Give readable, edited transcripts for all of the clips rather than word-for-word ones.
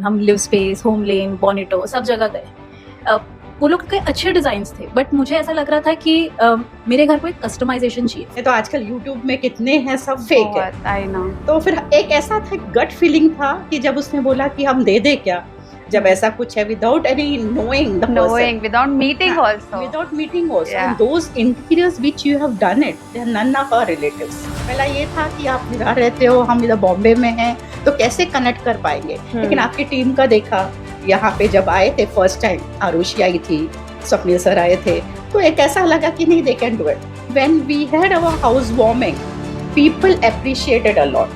हम live space, home लेन, बॉनेटो सब जगह गए। वो लोग के अच्छे डिजाइन थे, बट मुझे ऐसा लग रहा था कि मेरे घर को एक कस्टमाइजेशन चाहिए। ये तो आजकल यूट्यूब में कितने हैं, सब फेक है। I know. तो फिर एक ऐसा था, गट फीलिंग था कि जब उसने बोला कि हम दे दे क्या, जब ऐसा कुछ है, without any knowing the Knowing, without meeting also. Without meeting also, Yeah. And those interiors which you have done it, they are none of our relatives. पहला ये था कि आप इधर रहते हो, हम इधर बॉम्बे में हैं, तो कैसे कनेक्ट कर पाएंगे। लेकिन आपकी टीम का देखा, यहाँ पे जब आए थे फर्स्ट टाइम, आरुषि आई थी, स्वप्निल सर आए थे, तो एक ऐसा लगा कि नहीं, they can do it. When we had our house warming, people appreciated a lot,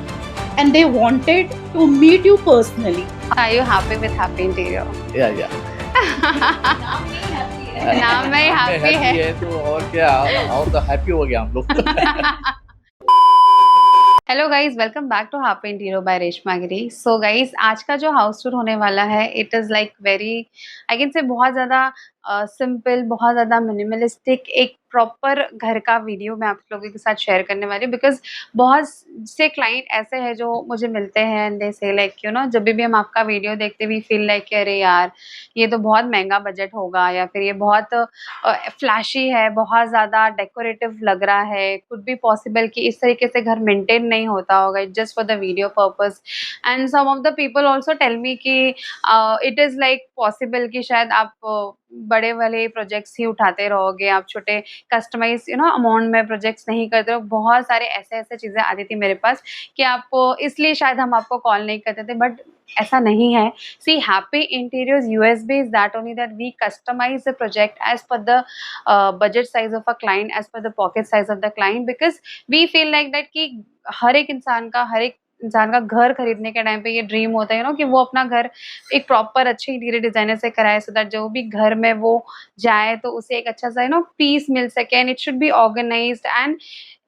and they wanted to meet you personally. Are you happy with Happy Interior? या नाम में ही happy है। तो और क्या, और तो हैप्पी हो गया हम लोग। Hello guys, welcome back to happy interior by Reshma Giri. So guys, आज का जो हाउस टूर होने वाला है, it is like very, I can say बहुत ज़्यादा सिंपल, बहुत ज़्यादा मिनिमलिस्टिक, एक प्रॉपर घर का वीडियो मैं आप लोगों के साथ शेयर करने वाली हूँ। बिकॉज बहुत से क्लाइंट ऐसे हैं जो मुझे मिलते हैं एंड दे से लाइक यू नो, जब भी हम आपका वीडियो देखते वी फील लाइक अरे यार ये तो बहुत महंगा बजट होगा, या फिर ये बहुत फ्लैशी है, बहुत ज़्यादा डेकोरेटिव लग रहा है, कुड बी पॉसिबल कि इस तरीके से घर मेंटेन नहीं होता होगा, just for the video purpose. And some of the people also tell me कि इट इज़ लाइक पॉसिबल कि शायद आप बड़े वाले प्रोजेक्ट्स ही उठाते रहोगे, आप छोटे कस्टमाइज यू नो अमाउंट में प्रोजेक्ट्स नहीं करते हो। बहुत सारे ऐसे चीज़ें आती थी मेरे पास कि आप इसलिए शायद हम आपको कॉल नहीं करते थे, बट ऐसा नहीं है। See Happy Interiors USP is that only that we customize the project as per the budget size of a client, as per the pocket size of the client, because we feel like that कि हर एक इंसान का घर खरीदने के time पे ये ड्रीम होता है, यू नो, कि वो अपना घर एक प्रॉपर अच्छे इंटीरियर डिजाइनर से कराए, सो दैट जो भी घर में वो जाए तो उसे एक अच्छा सा यू नो पीस मिल सके, and it should be organised. And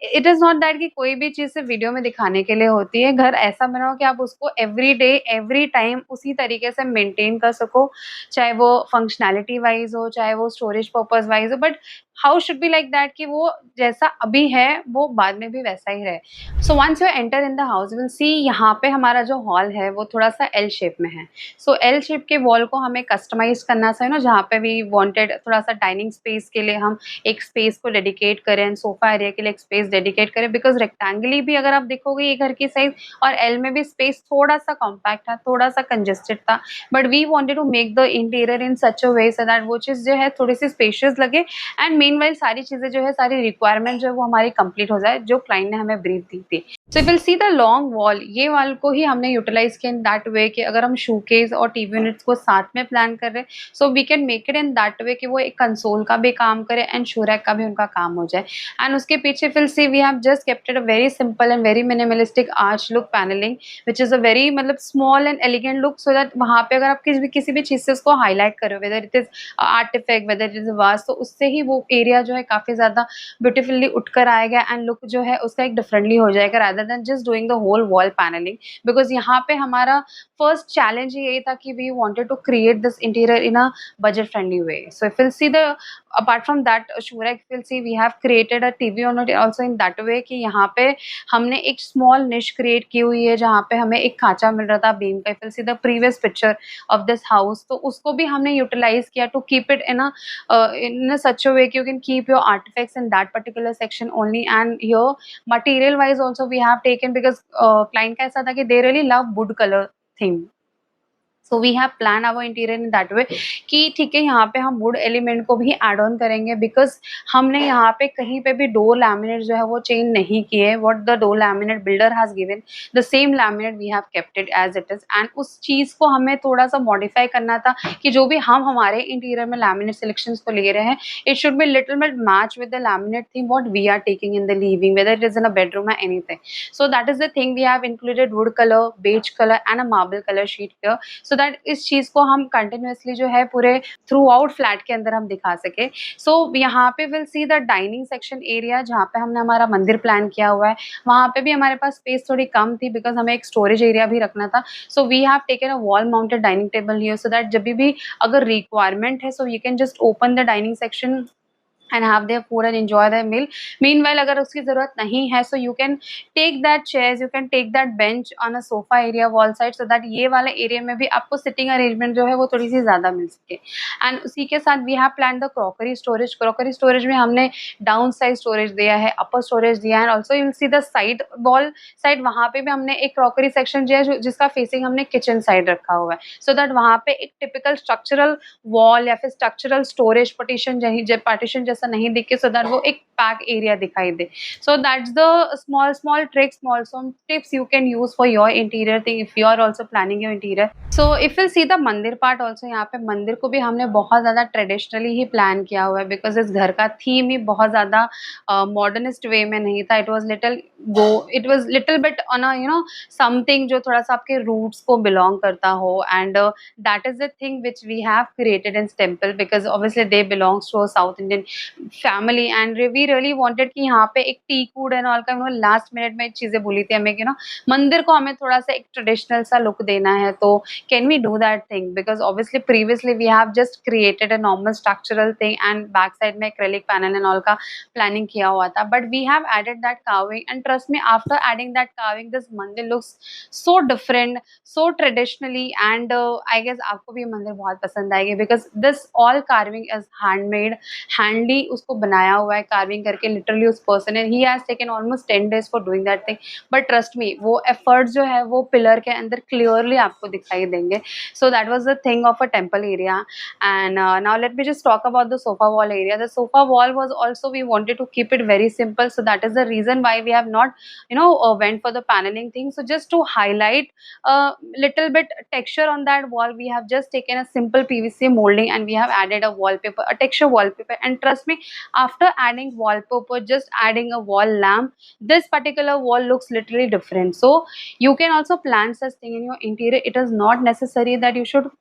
it is not that कि कोई भी चीज सिर्फ वीडियो में दिखाने के लिए होती है। घर ऐसा बनाओ कि आप उसको एवरी डे एवरी टाइम उसी तरीके से मेंटेन कर सको, चाहे वो फंक्शनैलिटी वाइज हो, चाहे वो स्टोरेज पर्पज वाइज हो, but house should be like that कि वो जैसा अभी है वो बाद में भी वैसा ही रहे। So once you enter in the house will see, यहाँ पे हमारा जो हॉल है वो थोड़ा सा एल शेप में है। सो एल शेप के वॉल को हमें कस्टमाइज करना था, यू नो, जहाँ पे वी वांटेड थोड़ा सा डाइनिंग स्पेस के लिए हम एक स्पेस को डेडिकेट करें, एंड सोफा एरिया के लिए एक स्पेस डेडिकेट करें। बिकॉज रेक्टेंगली भी अगर आप देखोगे ये घर की साइज, और एल में भी स्पेस थोड़ा सा कॉम्पैक्ट था, थोड़ा सा कंजेस्टेड था, but we wanted to make the interior in such a way so that वो चीज़ जो है थोड़ी सी स्पेशियस लगे, एंड मीनवाइल सारी चीज़ें जो है, सारी रिक्वायरमेंट जो है वो हमारी कंप्लीट हो जाए, जो क्लाइंट ने हमें ब्रीफ दी थी। So you will see the long wall, ये वॉल को ही हमने यूटिलाइज किया इन दैट वे कि अगर हम शोकेस और टीवी यूनिट्स को साथ में प्लान कर रहे हैं, so we can make it in that way कि वो एक कंसोल का भी काम करे एंड शो रैक का भी उनका काम हो जाए। एंड उसके पीछे will see we have just kept it a very simple and very minimalistic arch look panelling, which is a very मतलब small and elegant look, so that वहाँ पे अगर आप किसी भी चीज़ से उसको हाईलाइट करो, whether it is artifact, whether it is vase, तो उससे ही वो एरिया जो है काफ़ी ज़्यादा ब्यूटीफुली उठकर आएगा, एंड लुक जो है उसका एक डिफरेंटली हो जाएगा, rather than just doing the whole wall panelling. Because यहाँ पे हमारा फर्स्ट चैलेंज यही था कि we wanted to create this interior in a budget friendly way. So if will see the apart from that Shura, if you'll see, we have created a TV on it also in that way कि यहाँ पे हमने एक small niche create की हुई है, जहाँ पे हमें एक खांचा मिल रहा था बीम का। If you'll see the previous picture of this house, तो उसको भी हमने utilize किया to keep it in a such a way कि you can keep your artifacts in that particular section only। And here material wise also we have taken, because client का ऐसा था कि they really love wood color theme, so we have plan our interior in that way कि ठीक है, यहाँ पे हम वुड एलिमेंट को भी ऐड ऑन करेंगे, बिकॉज हमने यहाँ पे कहीं पे भी डोर लैमिनेट जो है वो चेंज नहीं किए। What the door laminate builder has given, the same laminate we have kept it as it is. And उस चीज़ को हमें थोड़ा सा मॉडिफाई करना था कि जो भी हम हमारे इंटीरियर में लैमिनेट सिलेक्शन को ले रहे हैं, it should be little bit match with the laminate theme what we are taking in the living, whether it is in a bedroom or anything. So that is the thing, we have included wood color, beige color and a marble color sheet here, so that इस चीज को हम continuously जो है पूरे through out flat के अंदर हम दिखा सके। सो यहाँ पे will see the dining section area, जहाँ पे हमने हमारा मंदिर प्लान किया हुआ है, वहाँ पे भी हमारे पास स्पेस थोड़ी कम थी, बिकॉज हमें एक स्टोरेज एरिया भी रखना था। So we have taken a wall mounted dining table here, so that जब भी अगर रिक्वायरमेंट है, so you can just open the dining section and have their food and enjoy their meal. Meanwhile अगर उसकी ज़रूरत नहीं है, so you can take that chairs, you can take that bench on a sofa area wall side, so that ये वाला area में भी आपको sitting arrangement जो है वो थोड़ी सी ज़्यादा मिल सके. And उसी के साथ we have planned the crockery storage. Crockery storage में हमने down size storage दिया है, upper storage दिया है, and also you will see the side wall side, वहाँ पे भी हमने एक crockery section दिया है जिसका facing हमने kitchen side रखा हुआ है, so that वहाँ पे एक typical structural wall या फिर structural storage partition जैसा नहीं दिखे, so that वो एक पैक एरिया दिखाई दे. So that's the small tricks, some tips you can use for your interior thing if you are also planning your interior. So if you see the मंदिर part also, यहाँ पे मंदिर को भी हमने बहुत ज़्यादा ट्रेडिशनली ही प्लान किया हुआ है, बिकॉज इस घर का थीम ही बहुत ज़्यादा मॉडर्निस्ट वे में नहीं था. It was little bit on a something जो थोड़ा सा आपके रूट्स को बिलोंग करता हो, and that is the thing which we have created in temple, because obviously they belongs to South Indian family, and we really wanted कि यहाँ पे एक टी कूड एंड ऑल का लास्ट मिनट में चीज़ें बोली थी हमें कि मंदिर को हमें थोड़ा सा एक ट्रेडिशनल सा लुक देना है, तो can we do that thing, because obviously previously we have just created a normal structural thing and back side में एक्रेलिक पैनल एंड ऑल का प्लानिंग किया हुआ था, but we have added that carving, and trust me after adding that carving this mandir looks so different, so traditionally, and I guess आपको भी ये मंदिर बहुत पसंद आएगी, because this all carving is handmade, हैंडली उसको बनाया हुआ है कार्विंग करके, लिटरली उस पर्सन ने he has taken almost 10 days for doing that thing, but trust me वो एफर्ट जो है वो पिलर के अंदर क्लियरली आपको दिखाई देंगे. So that was the thing of a temple area. And now let me just talk about the sofa wall area. The sofa wall was also we wanted to keep it very simple, so that is the reason why we have not went for the paneling thing. So just to highlight a little bit texture on that wall, we have just taken a simple PVC molding and we have added a wallpaper, a texture wallpaper, and trust me, after adding wallpaper, just adding a wall lamp, this particular wall looks literally different. So you can also plan such thing in your interior. It is not necessary that you should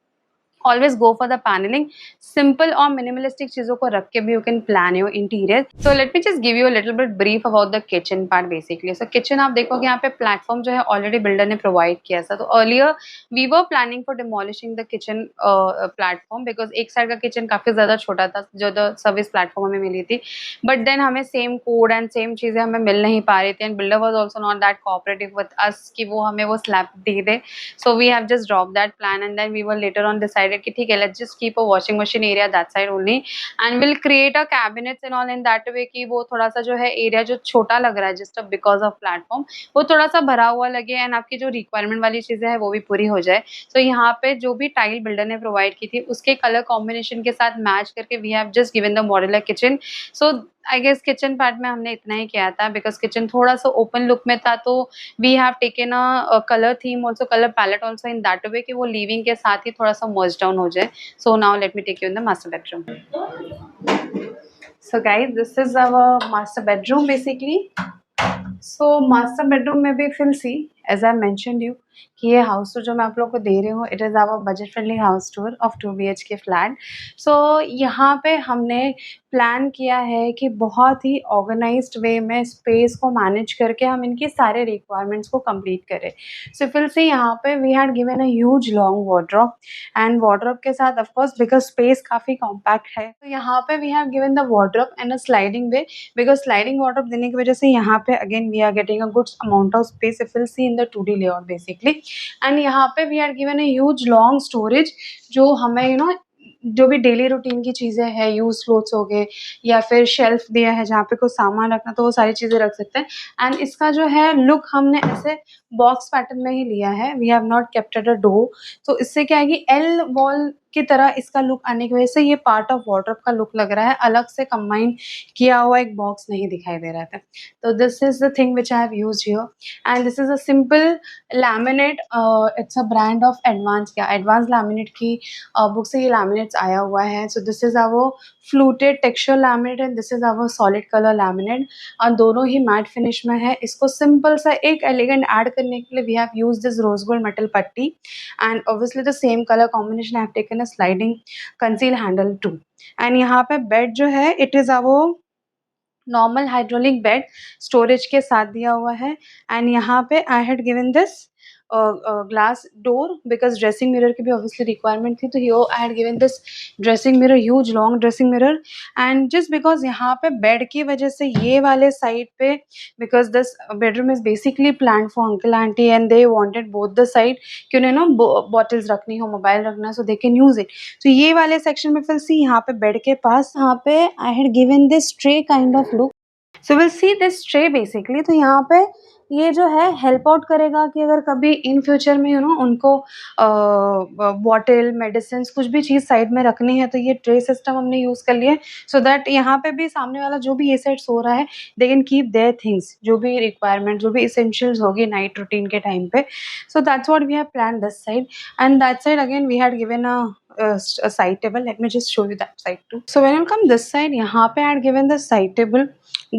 always go for the paneling. Simple और minimalistic चीज़ों को रख के भी you can plan your interior. So let me just give you a little bit brief about the kitchen part basically. So kitchen आप देखोगे यहाँ पे platform जो है already builder ने provide किया था. तो earlier we were planning for demolishing the kitchen platform because एक side का kitchen काफ़ी ज़्यादा छोटा था जो the service platform हमें मिली थी. But then हमें same code and same चीज़ें हमें मिल नहीं पा रही थी, and builder was also not that cooperative with us कि वो हमें वो slab they they. So we have just dropped that plan, and then we were later on decided कि ठीक है, let's just keep a washing machine area that side only, and we'll create a cabinets and all in that way कि वो थोड़ा सा जो है area जो छोटा लग रहा है just because of platform वो थोड़ा सा भरा हुआ लगे, and आपकी जो requirement वाली चीज़ें हैं वो भी पूरी हो जाए. So यहाँ पे जो भी टाइल बिल्डर ने प्रोवाइड की थी उसके कलर कॉम्बिनेशन के साथ मैच करके we have just given the modular kitchen. So I guess kitchen part में हमने इतना ही किया था बिकॉज किचन थोड़ा सा ओपन लुक में था, तो we have taken a colour theme also, colour palette also in that way कि वो लिविंग के साथ ही थोड़ा सा मर्ज डाउन हो जाए. So now let me take you in the master bedroom. So guys this is our master bedroom basically. So master bedroom में भी if we'll see as I mentioned you कि ये हाउस टूर जो मैं आप लोग को दे रही हूँ it is our budget friendly house tour of 2 BHK flat. So यहाँ पे हमने प्लान किया है कि बहुत ही ऑर्गेनाइज्ड वे में स्पेस को मैनेज करके हम इनकी सारे रिक्वायरमेंट्स को कंप्लीट करें. सो फिर से यहाँ पे we had given a huge long wardrobe, and wardrobe के साथ ऑफ कोर्स बिकॉज स्पेस काफ़ी कॉम्पैक्ट है, तो यहाँ पे we have given the wardrobe and a sliding way, because sliding wardrobe देने की वजह से यहाँ पे again we are getting a good amount of space if will see in the 2D layout basically. And यहाँ पे we are given a huge long storage जो हमें जो भी डेली रूटीन की चीज़ें हैं, यूज क्लोथ्स हो गए या फिर शेल्फ दिया है जहाँ पे कोई सामान रखना तो वो सारी चीज़ें रख सकते हैं. एंड इसका जो है लुक हमने ऐसे बॉक्स पैटर्न में ही लिया है, we have not kept at a door. तो इससे क्या है कि एल वॉल की तरह इसका लुक आने की वजह से ये पार्ट ऑफ वार्डरोब का लुक लग रहा है, अलग से कंबाइन किया हुआ एक बॉक्स नहीं दिखाई दे रहा था. तो this is the thing which I have used here, and this is a simple laminate. It's a brand of advance laminate की बुक से ये लैमिनेट्स आया हुआ है. So this is our fluted texture laminate and this is our solid colour laminate, और दोनों ही matte finish में है. इसको सिंपल सा एक एलिगेंट ऐड करने के लिए we have use this rose gold metal पट्टी, and obviously the same colour combination I have taken a sliding conceal handle too. And यहाँ पे बेड जो है it is our normal hydraulic bed storage के साथ दिया हुआ है. एंड यहाँ पे I had given this glass door because dressing mirror की भी ऑब्वियसली रिक्वायरमेंट थी. तो here I had given this dressing mirror, huge long dressing mirror. And just because यहाँ पे बेड की वजह से ये वाले साइड पे, because this bedroom is basically plan for uncle aunty and they wanted both the side कि उन्हें ना बॉटल्स रखनी हो, मोबाइल रखना, सो दे कैन यूज इट. तो ये वाले सेक्शन में फिर सी यहाँ पे बेड के पास यहाँ पे I had given this tray kind of look. So will see this tray basically. तो यहाँ पे ये जो है हेल्प आउट करेगा कि अगर कभी इन फ्यूचर में उनको बॉटल मेडिसिन कुछ भी चीज़ साइड में रखनी है तो ये ट्रे सिस्टम हमने यूज़ कर लिया है, सो दैट यहाँ पे भी सामने वाला जो भी ये साइड सो रहा है they can keep their things, जो भी रिक्वायरमेंट, जो भी इसेंशियल्स होगी नाइट रूटीन के टाइम पे. So that's what we have plan this side. And that side again we had given a side table. Let me just show you that side too. So when you come this side, यहाँ पे I had given the side table,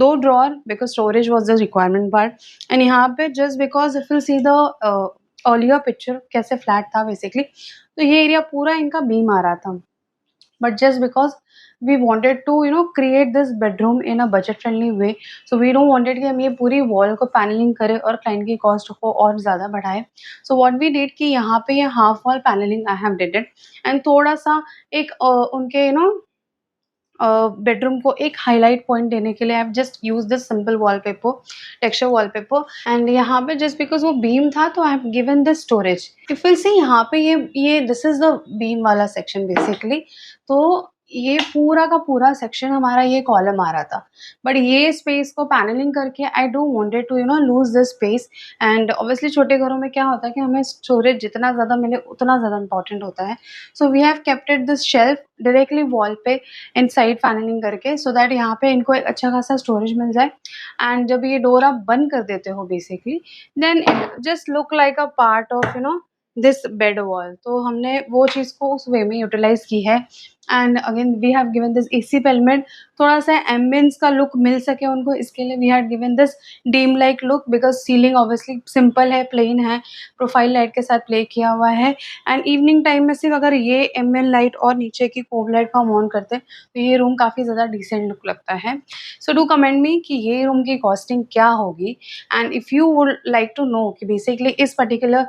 2 drawer because storage was the requirement part. And यहाँ पे just because if you see the earlier picture कैसे flat था basically, तो ये area पूरा इनका beam आ रहा था. But just because we wanted to create this bedroom in a budget friendly way, so we don't wanted कि हम ये पूरी wall को paneling करें और client की cost को और ज़्यादा बढ़ाए. So what we did कि यहाँ पे ये half wall paneling I have did it, and थोड़ा सा एक उनके बेडरूम को एक हाईलाइट पॉइंट देने के लिए I have just use this simple wallpaper, texture wallpaper. And यहाँ पे जस्ट बिकॉज वो बीम था तो I have given this storage. If will see यहाँ पे ये दिस इज द बीम वाला सेक्शन बेसिकली. तो ये पूरा का पूरा सेक्शन हमारा ये कॉलम आ रहा था, बट ये स्पेस को पैनलिंग करके I don't wanted to lose this space. And obviously छोटे घरों में क्या होता है कि हमें स्टोरेज जितना ज़्यादा मिले उतना ज़्यादा इंपॉर्टेंट होता है. So we have kept it this shelf directly wall पे इन साइड पैनलिंग करके, सो दैट यहाँ पे इनको एक अच्छा खासा स्टोरेज मिल जाए. एंड जब ये डोर आप बंद कर देते हो basically, then it just look like a part of this bed wall. तो हमने वो चीज़ को उस वे में यूटिलाइज की है. And again we have given this AC pelmet, थोड़ा सा एम्बियंस का लुक मिल सके उनको, इसके लिए we had given this dim like look because ceiling obviously simple है, प्लेन है, प्रोफाइल लाइट के साथ प्ले किया हुआ है. एंड इवनिंग टाइम में सिर्फ अगर ये एम्बियन लाइट और नीचे की कोब लाइट को हम ऑन करते हैं तो ये रूम काफ़ी ज़्यादा डिसेंट लुक लगता है. सो डू कमेंट मी कि ये रूम की कॉस्टिंग क्या होगी, and if you would like to know कि बेसिकली इस पर्टिकुलर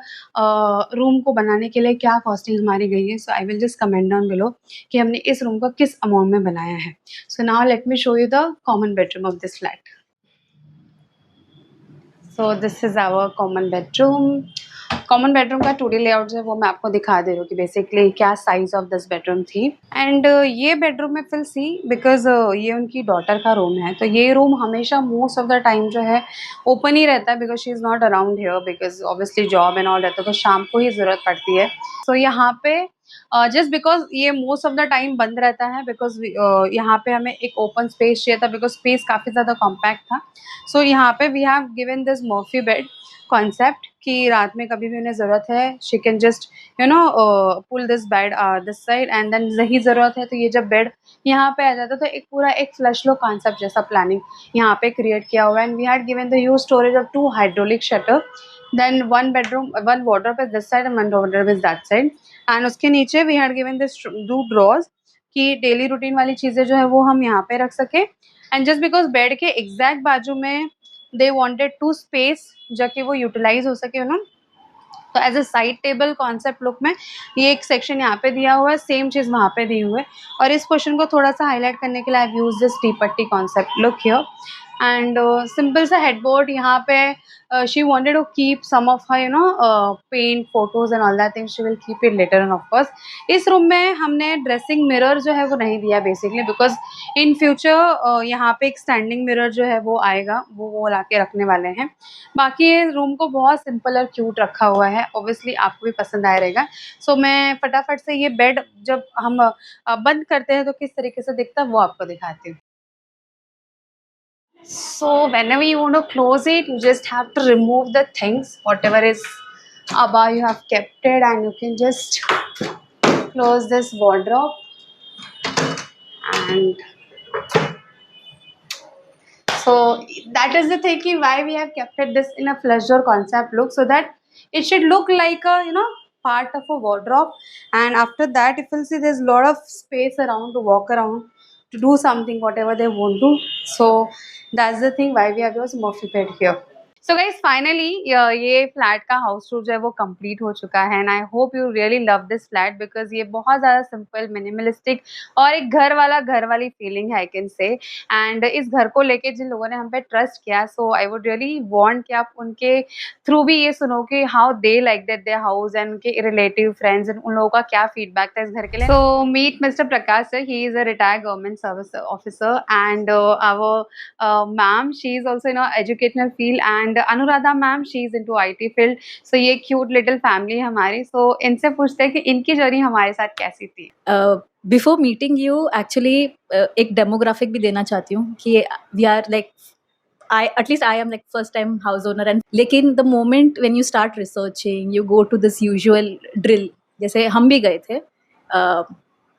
रूम को बनाने के लिए क्या कॉस्टिंग हमारी गई है, so I will just comment down below कि हमने इस रूम को किस अमाउंट में बनाया है. So now let me show you the common bedroom of this flat. So this is our common bedroom. Common bedroom का 2D लेआउट जो है वो मैं आपको दिखा दे रही हूँ कि बेसिकली क्या साइज ऑफ दिस बेडरूम थी. एंड ये बेडरूम में फिल सी बिकॉज ये उनकी डॉटर का रूम है, तो ये रूम हमेशा मोस्ट ऑफ द टाइम जो है ओपन ही रहता है because she is not around here, because obviously job and all रहता है तो शाम को ही ज़रूरत पड़ती है. सो यहाँ पे जस्ट बिकॉज ये मोस्ट ऑफ द टाइम बंद रहता है बिकॉज यहाँ पे हमें एक ओपन स्पेस चाहिए था बिकॉज स्पेस काफ़ी ज़्यादा कॉम्पैक्ट था. सो यहाँ पे we have given this Murphy bed concept कि रात में कभी भी उन्हें ज़रूरत है she can just pull this bed this side, and then नहीं ज़रूरत है तो ये जब बेड यहाँ पे आ जाता है तो एक पूरा एक फ्लश लो कॉन्सेप्ट जैसा प्लानिंग यहाँ पे क्रिएट किया हुआ है. And we had given the huge storage of 2 hydraulic shutter, then 1 bedroom 1 wardrobe is this side and 1 wardrobe is that side. And उसके नीचे we had given this 2 drawers कि daily routine वाली चीज़ें जो है वो हम यहाँ पे रख सके. एंड जस्ट बिकॉज बेड के एग्जैक्ट बाजू में दे वांटेड 2 स्पेस जो कि वो यूटिलाइज हो सके तो as a side table concept look में ये एक सेक्शन यहाँ पे दिया हुआ है, सेम चीज़ वहाँ पे दी हुई है. और इस क्वेश्चन को थोड़ा सा हाईलाइट करने के लिए आई यूज दिस टी पट्टी concept look here. And simple सा हेडबोर्ड यहाँ पे she wanted to keep some of her paint photos and all that things she will keep it later and of course. इस room में हमने dressing mirror जो है वो नहीं दिया बेसिकली बिकॉज इन फ्यूचर यहाँ पे एक स्टैंडिंग मिरर जो है वो आएगा, वो ला के रखने वाले हैं. बाकी ये रूम को बहुत सिंपल और क्यूट रखा हुआ है, ऑब्वियसली आपको भी पसंद आया रहेगा. सो मैं फटाफट से ये बेड जब हम बंद करते हैं तो किस तरीके से दिखता है वो आपको दिखाती हूँ. So whenever you want to close it, you just have to remove the things, whatever is above you have kept it, and you can just close this wardrobe. And so that is the thing why we have kept it this in a flush door concept look, so that it should look like a part of a wardrobe. And after that, if you see, there's a lot of space around to walk around, to do something whatever they want to. So that's the thing why we have used Murphy bed here. So guys finally ये flat का house tour जो है वो complete हो चुका है and I hope you really love this flat because ये बहुत ज़्यादा सिंपल मिनिमलिस्टिक और एक घर वाली फीलिंग है आई कैन से। एंड इस घर को लेके जिन लोगों ने हम पे ट्रस्ट किया सो आई वुड रियली वांट कि आप उनके थ्रू भी ये सुनो कि how they like that their house and उनके रिलेटिव फ्रेंड्स एंड उन लोगों का क्या फीडबैक था इस घर के लिए। So meet mister Prakash sir, he is a retired government service officer and our ma'am, she is also in a educational field and Anuradha ma'am, she is into IT field. So ये cute little family है हमारी. So इनसे पूछते हैं कि इनकी journey हमारे साथ कैसी थी. बिफोर मीटिंग यू एक्चुअली एक डेमोग्राफिक भी देना चाहती हूँ कि we are like I am like first time house owner and लेकिन the moment when you start researching you go to this usual drill जैसे हम भी गए थे.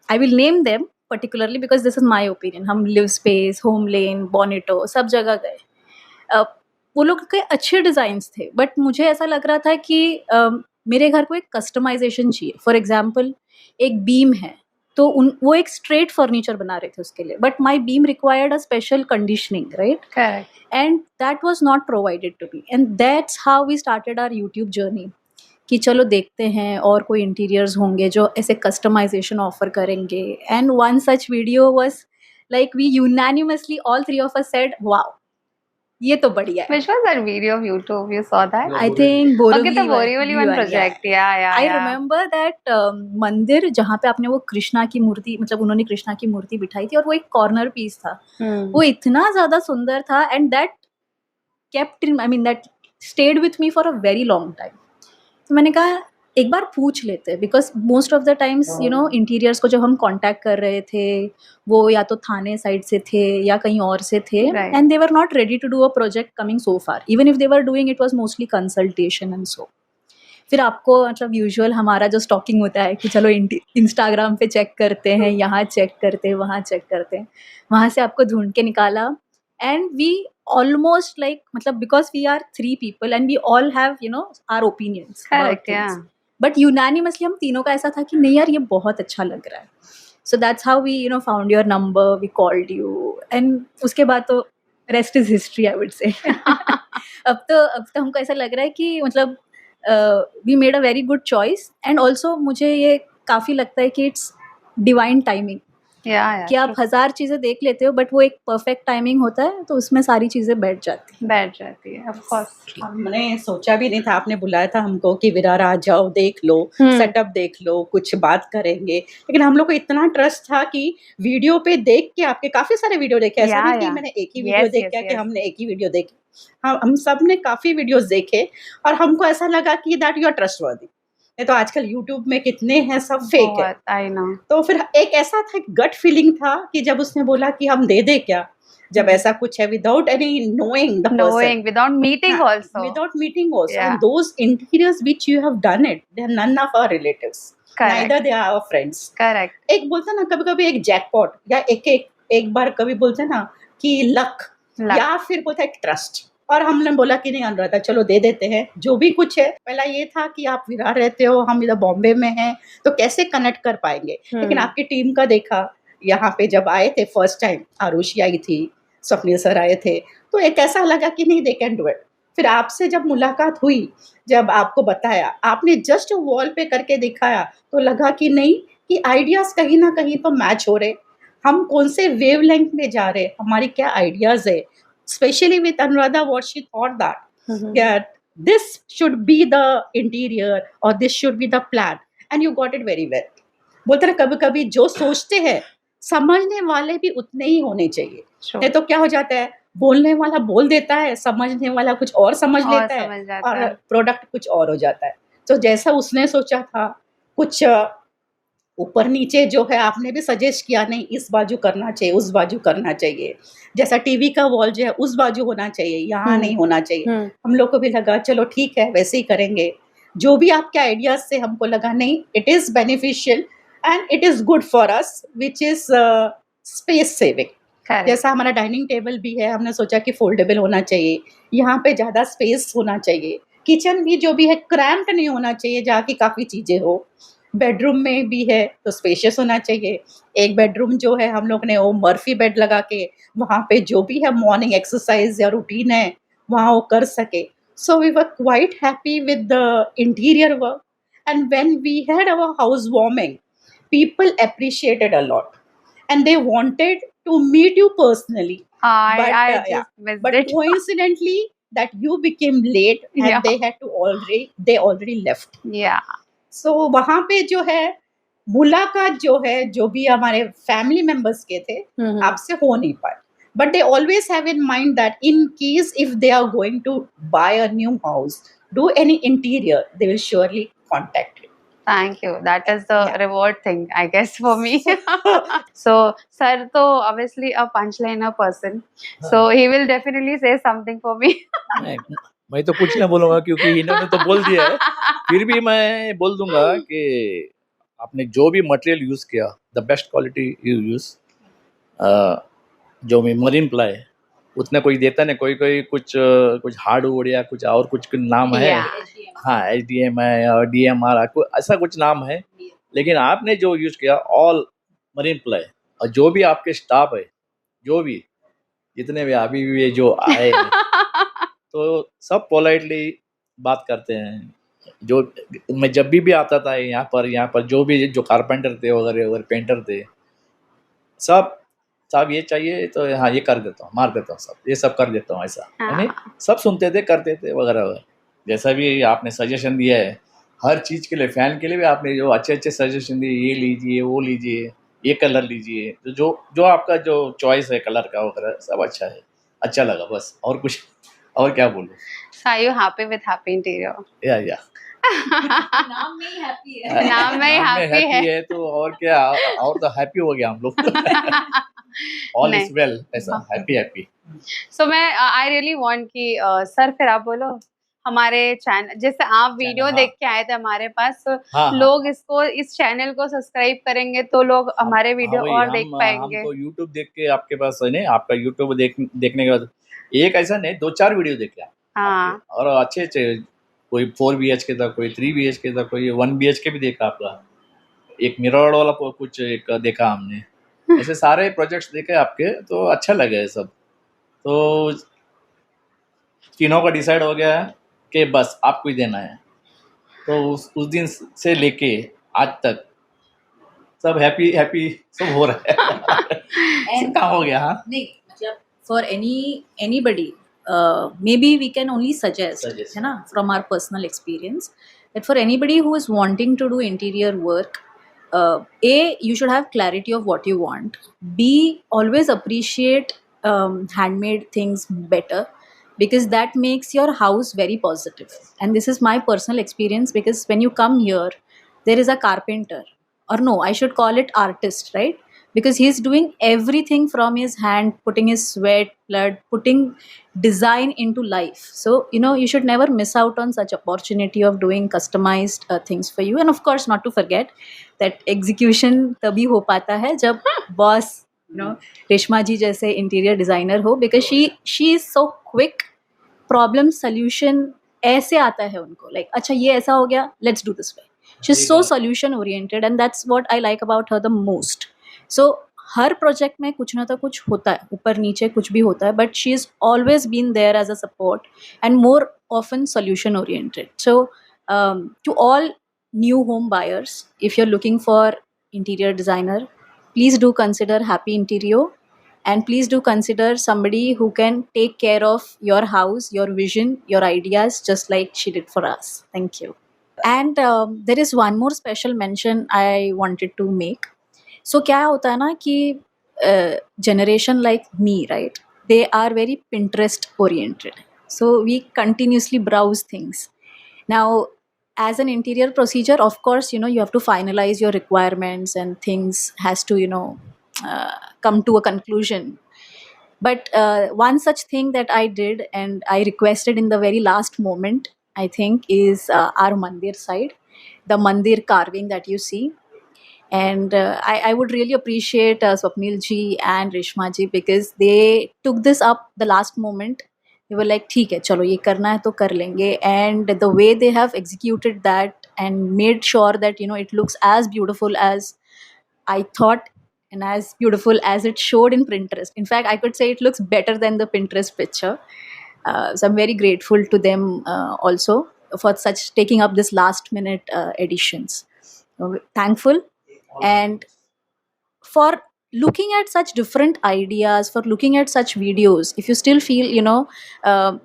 I will name them particularly because this is my opinion. हम live space, home लेन, बॉनेटो सब जगह गए. वो लोग के अच्छे डिज़ाइंस थे बट मुझे ऐसा लग रहा था कि मेरे घर को एक कस्टमाइजेशन चाहिए. फॉर एग्जांपल एक बीम है तो वो एक स्ट्रेट फर्नीचर बना रहे थे उसके लिए but my beam required a special conditioning, right? Correct. And that was not provided to me and that's how we started our YouTube journey कि चलो देखते हैं और कोई इंटीरियर्स होंगे जो ऐसे कस्टमाइजेशन ऑफर करेंगे. And one such video was like we unanimously all three of us said wow ये तो बढ़िया है. Which was that video of YouTube? You saw that? I think Okay, the Borivali one project. Yeah. I remember that मंदिर जहाँ पे आपने वो कृष्णा की मूर्ति मतलब उन्होंने कृष्णा की मूर्ति बिठाई थी और वो एक कॉर्नर पीस था. वो इतना ज़्यादा सुंदर था and that that stayed with me for a very long time. तो मैंने कहा एक बार पूछ लेते हैं because most of the times you know interiors को जब हम कांटेक्ट कर रहे थे वो या तो थाने साइड से थे या कहीं और से थे and they were not ready to do a project coming so far. Even if they were doing it was mostly consultation and so. फिर आपको मतलब यूजुअल हमारा जो स्टॉकिंग होता है कि चलो इंस्टाग्राम पे चेक करते हैं, यहाँ चेक करते हैं, वहाँ चेक करते हैं, वहाँ से आपको ढूंढ के निकाला. And we almost like मतलब because we are 3 people and we all have you know our opinions. Correct, yeah. But unanimously हम तीनों का ऐसा था कि नहीं यार ये बहुत अच्छा लग रहा है. So that's how we you know found your number, we called you and उसके बाद तो rest is history I would say. अब तो हमको ऐसा लग रहा है कि मतलब we made a very good choice and also मुझे ये काफ़ी लगता है कि it's divine timing. कि आप 1000 चीजें देख लेते हो बट वो एक परफेक्ट टाइमिंग होता है तो उसमें सारी चीजें बैठ जाती है. ऑफ कोर्स हमने सोचा भी नहीं था, आपने बुलाया था हमको कि विरार आ जाओ देख लो, सेटअप देख लो, कुछ बात करेंगे. लेकिन हम लोग को इतना ट्रस्ट था कि वीडियो पे देख के आपके काफी सारे वीडियो देखे. ऐसा नहीं कि मैंने एक ही वीडियो देखा कि हमने एक ही वीडियो देखे. हम सब ने काफी वीडियोस देखे और हमको ऐसा लगा कि दैट यू आर ट्रस्टवर्दी. नहीं तो आजकल YouTube में कितने हैं सब फेक है. I know. तो फिर एक ऐसा था गट फीलिंग था कि जब उसने बोला कि हम दे दे क्या, जब ऐसा कुछ है without any knowing the person, without meeting also and those interiors which you have done it, they are none of our relatives. Correct. Neither they are our friends. Correct. एक बोलते ना कभी-कभी एक जैकपॉट या एक बार कभी बोलते ना कि लक या फिर बोलता है ट्रस्ट. और हमने बोला कि नहीं अनुराधा चलो दे देते हैं जो भी कुछ है. पहला ये था कि आप विरार रहते हो, हम इधर बॉम्बे में हैं तो कैसे कनेक्ट कर पाएंगे. लेकिन आपकी टीम का देखा यहाँ पे जब आए थे फर्स्ट टाइम, आरुषि आई थी, स्वप्निल सर आए थे, तो एक ऐसा लगा कि नहीं दे कैन डू इट. फिर आपसे जब मुलाकात हुई, जब आपको बताया, आपने जस्ट वॉल पे करके दिखाया तो लगा कि नहीं कि आइडियाज कहीं ना कहीं तो मैच हो रहे. हम कौन से वेवलेंथ में जा रहे, हमारी क्या आइडियाज है. Especially with Anuradha, what she thought that this should be the interior or this should be the plan, and you got it very well. बोलते ना कभी-कभी जो सोचते हैं समझने वाले भी उतने ही होने चाहिए. नहीं तो क्या हो जाता है, बोलने वाला बोल देता है, समझने वाला कुछ और समझ लेता है और प्रोडक्ट कुछ और हो जाता है. तो जैसा उसने सोचा था कुछ ऊपर नीचे जो है आपने भी सजेस्ट किया नहीं इस बाजू करना चाहिए, उस बाजू करना चाहिए. जैसा टीवी का वॉल जो है उस बाजू होना चाहिए, यहाँ नहीं होना चाहिए. हम लोग को भी लगा चलो ठीक है वैसे ही करेंगे. जो भी आपके आइडियाज से हमको लगा नहीं it is beneficial and it is good for us which is space saving. जैसा हमारा डाइनिंग टेबल भी है, हमने सोचा कि फोल्डेबल होना चाहिए, यहाँ पे ज़्यादा स्पेस होना चाहिए. किचन भी जो भी है क्रैम्प्ड नहीं होना चाहिए जहाँ की काफ़ी चीज़ें हो. बेडरूम में भी है तो स्पेशियस होना चाहिए. एक बेडरूम जो है हम लोग ने वो मर्फी बेड लगा के वहाँ पे जो भी है मॉर्निंग एक्सरसाइज या रूटीन है वहाँ वो कर सके. So we were quite happy with the interior work. And when we had our housewarming, people appreciated a lot and they wanted to meet you personally. I Yeah, just missed but it. coincidentally, that you became late and Yeah. they already left. Yeah. सो वहां पे जो है मुलाकात जो है जो भी हमारे फैमिली मेंबर्स के थे आपसे हो नहीं पाए but they always have in mind that in case if they are going to buy a new house do any interior they will surely contact you Thank you. That is the Yeah. reward thing, I guess, for me. So, sir, तो obviously a punchliner person. So he will definitely say something for me. नहीं, मैं तो कुछ ना बोलूंगा क्योंकि इन्होंने तो बोल दिया है। फिर भी मैं बोल दूंगा कि आपने जो भी मटेरियल यूज किया, the best quality you use, जो मरीन प्लाई उतना कोई देता नहीं, कोई कोई कुछ हार्डवुड या कुछ और कुछ नाम है। Yeah. हाँ, HDM है और DMR ऐसा कुछ नाम है, लेकिन आपने जो यूज किया ऑल मरीन प्लाई, और जो भी आपके स्टाफ है, जो भी जितने भी अभी भी जो आए हैं, तो सब पोलाइटली बात करते हैं। जो मैं जब भी आता था यहाँ पर जो भी जो कारपेंटर थे वगैरह पेंटर थे, सब साहब ये चाहिए तो हाँ ये कर देता हूँ, मार देता हूँ, सब ये सब कर देता हूँ, ऐसा यानी सब सुनते थे, करते थे वगैरह वगैरह। जैसा भी आपने सजेशन दिया है हर चीज़ के लिए, फैन के लिए भी आपने जो अच्छे अच्छे सजेशन दिए, ये लीजिए वो लीजिए ये कलर लीजिए, तो जो आपका जो चॉइस है कलर का वगैरह सब अच्छा है, अच्छा लगा बस। और कुछ और क्या बोलूं। So are you happy with Happy Interior? या नाम में ही हैप्पी है। नाम में ही happy है। तो और क्या, और तो हैप्पी हो गया हम लोग। ऑल नहीं। इज वेल, ऐसा हैप्पी। So मैं I really want कि सर फिर आप बोलो हमारे चैनल, जैसे आप वीडियो हाँ। देख के आए थे हमारे पास, तो हाँ, लोग इस चैनल को सब्सक्राइब करेंगे तो लोग हमारे वीडियो हाँ, वही, और देख पाएंगे। हम तो यूट्यूब देख के आपके पास है नहीं, आपका यूट्यूब देखने के बाद एक ऐसा नहीं 2-4 वीडियो देख लिया हाँ। और अच्छे कोई 4 BHK था, कोई 3 BHK था, कोई 1 BHK भी देखा आपका, एक मिरर वाला कुछ एक देखा हमने, ऐसे सारे प्रोजेक्ट्स देखे आपके, तो अच्छा लगा ये सब। तो तीनों का डिसाइड हो गया है कि बस आपको ही देना है। तो उस दिन से लेके आज तक सब हैप्पी सब हो रहा है। And काम हो गया। हाँ, नहीं मतलब for anybody maybe we can only suggest Suggest. है ना, from our personal experience, that for anybody who is wanting to do interior work, A, you should have clarity of what you want. B, always appreciate handmade things better, because that makes your house very positive. And this is my personal experience, because when you come here, there is a carpenter, or no, I should call it artist, right? Because he's doing everything from his hand, putting his sweat, blood, putting design into life. So you should never miss out on such opportunity of doing customized things for you. And of course, not to forget that execution तभी हो पाता है जब boss Reshma जी जैसे interior designer हो, because she is so quick, problem solution ऐसे आता है उनको, लाइक अच्छा ये ऐसा हो गया, let's do this way. She is so solution oriented and that's what I like about her the most. So her project में कुछ ना तो कुछ होता है, ऊपर नीचे कुछ भी होता है, but she is always been there as a support and more often solution oriented. So to all new home buyers, if you're looking for interior designer, please do consider Happy Interior, and please do consider somebody who can take care of your house, your vision, your ideas, just like she did for us. Thank you. And there is one more special mention I wanted to make. So क्या होता है ना कि generation like me, right, they are very Pinterest oriented, so we continuously browse things. Now as an interior procedure, of course, you have to finalize your requirements and things has to come to a conclusion. But one such thing that I did and I requested in the very last moment, I think, is our mandir side, the mandir carving that you see. And I would really appreciate Swapnil ji and Reshma ji, because they took this up the last moment. They were like, ठीक है चलो ये करना है तो कर लेंगे, and the way they have executed that and made sure that it looks as beautiful as I thought and as beautiful as it showed in Pinterest. In fact, I could say it looks better than the Pinterest picture. So I'm very grateful to them also for such taking up this last minute editions. Thankful, and for looking at such different ideas, for looking at such videos. If you still feel, uh,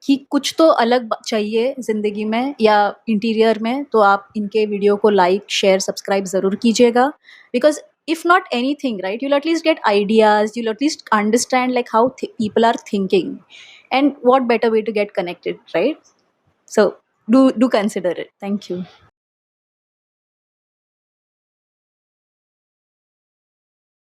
कि कुछ तो अलग चाहिए ज़िंदगी में या interior में, तो आप इनके वीडियो को लाइक, शेयर, सब्सक्राइब ज़रूर कीजिएगा. Because if not anything, right, you'll at least get ideas, you'll at least understand like how people are thinking, and what better way to get connected, right? So do consider it. Thank you.